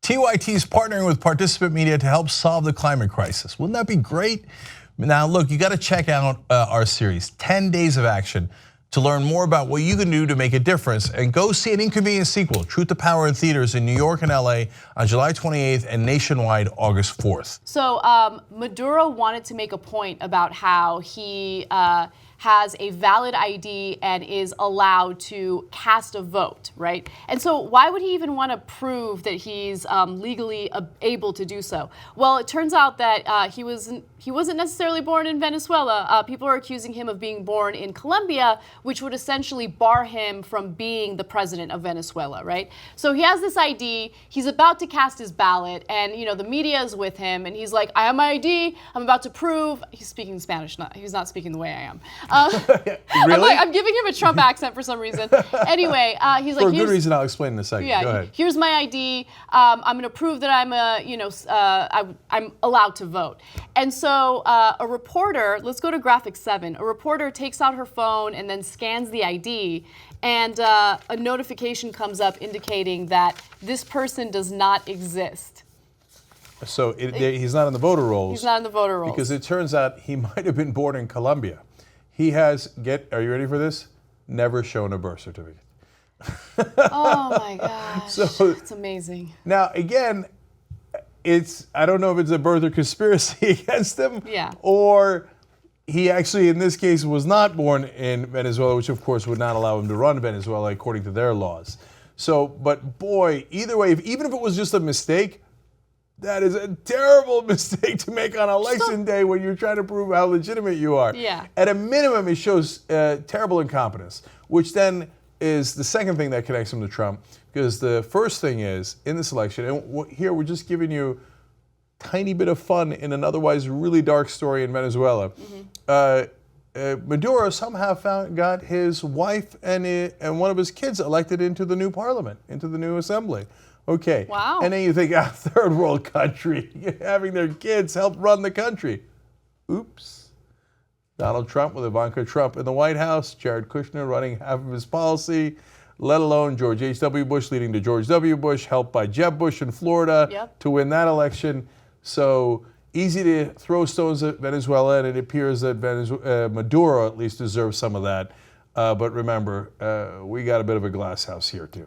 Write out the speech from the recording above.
TYT is partnering with participant media to help solve the climate crisis. Wouldn't that be great? Now, look, you got to check out our series, 10 Days of Action, to learn more about what you can do to make a difference. And go see An Inconvenient Sequel, Truth to Power in theaters in New York and LA on July 28th and nationwide August 4th. So Maduro wanted to make a point about how he has a valid ID and is allowed to cast a vote, right? And so why would he even want to prove that he's legally able to do so? Well, it turns out that he wasn't necessarily born in Venezuela. People are accusing him of being born in Colombia, which would essentially bar him from being the president of Venezuela, right? So he has this ID, he's about to cast his ballot, and the media is with him, and he's like, I have my ID, I'm about to prove. He's speaking Spanish, he's not speaking the way I am. Really? I'm giving him a Trump accent for some reason. Anyway, he's like, for a good reason, I'll explain in a second. Yeah, go ahead. Here's my ID. I'm going to prove that I'm allowed to vote. And so a reporter, let's go to graphic 7. A reporter takes out her phone and then scans the ID, and a notification comes up indicating that this person does not exist. So he's not in the voter rolls. He's not in the voter rolls. Because it turns out he might have been born in Colombia. He has, are you ready for this? Never shown a birth certificate. Oh my gosh, so, it's amazing. Now, again, I don't know if it's a birther conspiracy against him, or he actually, in this case, was not born in Venezuela, which of course would not allow him to run Venezuela according to their laws. So, but boy, either way, even if it was just a mistake, that is a terrible mistake to make on election day when you're trying to prove how legitimate you are. Yeah. At a minimum, it shows terrible incompetence, which then is the second thing that connects him to Trump. Because the first thing is, in this election, and here we're just giving you a tiny bit of fun in an otherwise really dark story in Venezuela. Maduro somehow got his wife and one of his kids elected into the new parliament, into the new assembly. Okay. Wow. And then you think, third world country, having their kids help run the country. Oops. Donald Trump with Ivanka Trump in the White House, Jared Kushner running half of his policy, let alone George H.W. Bush leading to George W. Bush, helped by Jeb Bush in Florida to win that election. So easy to throw stones at Venezuela, and it appears that Maduro at least deserves some of that. But remember, we got a bit of a glass house here too.